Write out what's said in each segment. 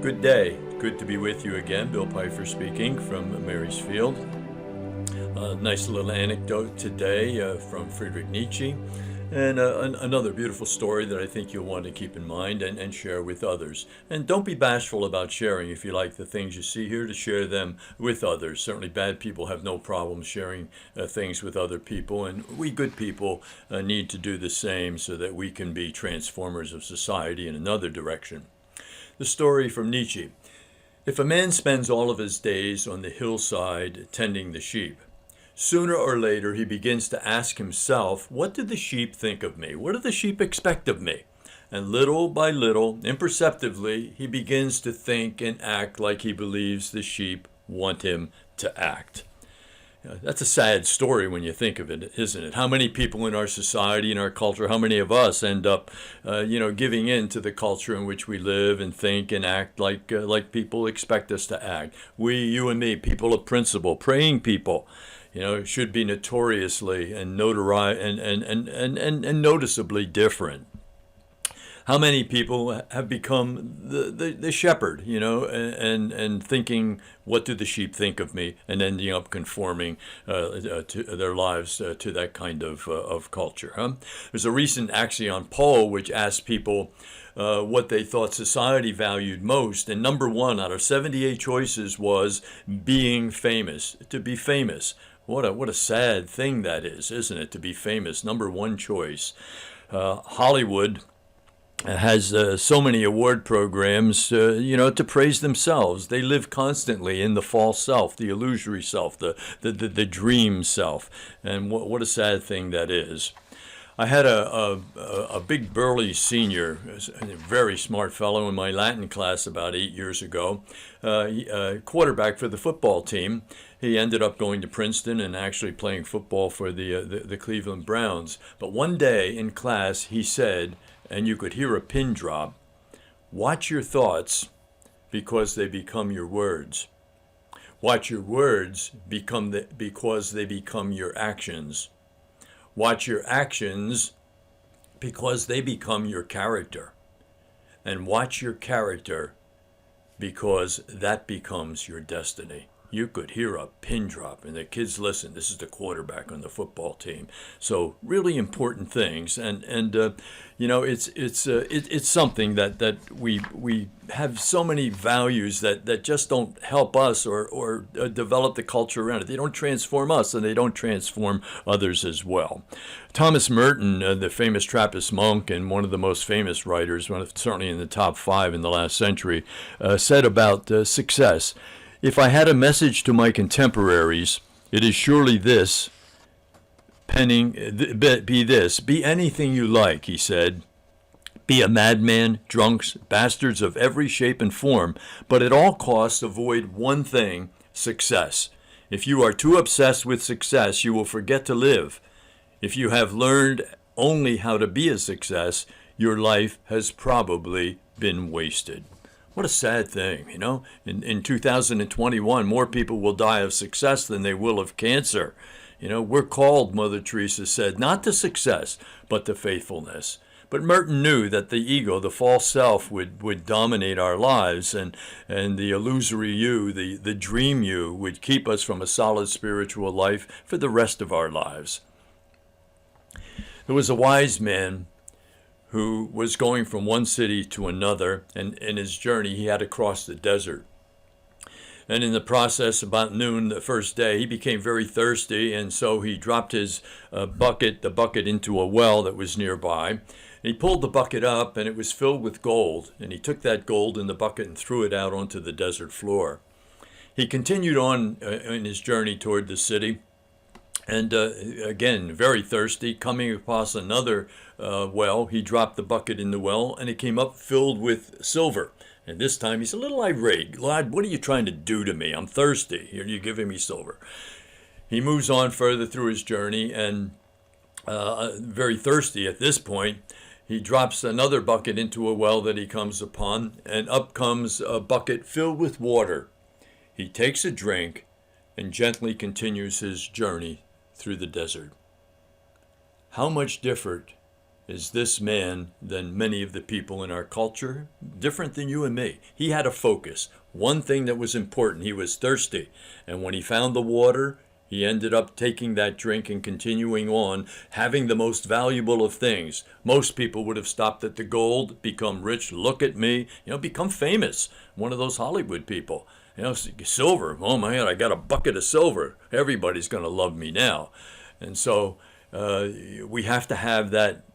Good day. Good to be with you again. Bill Pfeiffer speaking from Marysfield. Nice little anecdote today from Friedrich Nietzsche, and another beautiful story that I think you'll want to keep in mind and share with others. And don't be bashful about sharing. If you like the things you see here, to share them with others. Certainly bad people have no problem sharing things with other people, and we good people need to do the same so that we can be transformers of society in another direction. The story from Nietzsche. If a man spends all of his days on the hillside tending the sheep, sooner or later he begins to ask himself, what do the sheep think of me? What do the sheep expect of me? And little by little, imperceptibly, he begins to think and act like he believes the sheep want him to act. That's a sad story when you think of it, isn't it? How many people in our society, in our culture, how many of us end up, giving in to the culture in which we live and think and act like people expect us to act? We, you and me, people of principle, praying people, should be notoriously and noticeably different. How many people have become the shepherd, and thinking, what do the sheep think of me, and ending up conforming to their lives to that kind of culture. There's a recent Axion poll which asked people what they thought society valued most, and number one out of 78 choices was being famous, to be famous. What a sad thing that is, isn't it, to be famous? Number one choice. Hollywood has so many award programs, to praise themselves. They live constantly in the false self, the illusory self, the dream self. And what a sad thing that is. I had a big burly senior, a very smart fellow in my Latin class about 8 years ago, quarterback for the football team. He ended up going to Princeton and actually playing football for the Cleveland Browns. But one day in class he said, and you could hear a pin drop, watch your thoughts because they become your words. Watch your words because they become your actions. Watch your actions because they become your character. And watch your character because that becomes your destiny. You could hear a pin drop, and the kids listen. This is the quarterback on the football team. So really important things, and it's something that we have so many values that just don't help us or develop the culture around it. They don't transform us, and they don't transform others as well. Thomas Merton, the famous Trappist monk and one of the most famous writers, certainly in the top 5 in the last century, said about success. If I had a message to my contemporaries, it is surely this, be anything you like, he said. Be a madman, drunks, bastards of every shape and form, but at all costs avoid one thing, success. If you are too obsessed with success, you will forget to live. If you have learned only how to be a success, your life has probably been wasted. What a sad thing, In 2021, more people will die of success than they will of cancer. We're called, Mother Teresa said, not to success, but to faithfulness. But Merton knew that the ego, the false self, would dominate our lives, and the illusory you, the dream you, would keep us from a solid spiritual life for the rest of our lives. There was a wise man who was going from one city to another, and in his journey he had to cross the desert. And in the process, about noon the first day, he became very thirsty, and so he dropped his the bucket into a well that was nearby. And he pulled the bucket up, and it was filled with gold, and he took that gold in the bucket and threw it out onto the desert floor. He continued on in his journey toward the city, and again, very thirsty, coming across another well, he dropped the bucket in the well, and it came up filled with silver. And this time he's a little irate. Lord, what are you trying to do to me? I'm thirsty. Here you're giving me silver. He moves on further through his journey, and very thirsty at this point, he drops another bucket into a well that he comes upon, and up comes a bucket filled with water. He takes a drink and gently continues his journey through the desert. How much different is this man than many of the people in our culture, different than you and me. He had a focus, one thing that was important. He was thirsty. And when he found the water, he ended up taking that drink and continuing on, having the most valuable of things. Most people would have stopped at the gold, become rich, look at me, become famous. One of those Hollywood people. Silver, oh my God, I got a bucket of silver. Everybody's going to love me now. And so we have to have that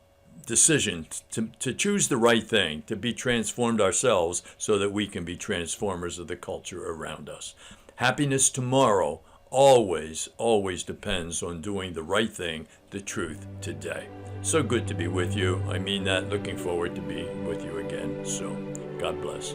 decision to choose the right thing, to be transformed ourselves so that we can be transformers of the culture around us. Happiness tomorrow always, always depends on doing the right thing, the truth today. So good to be with you. I mean that. Looking forward to be with you again soon. God bless.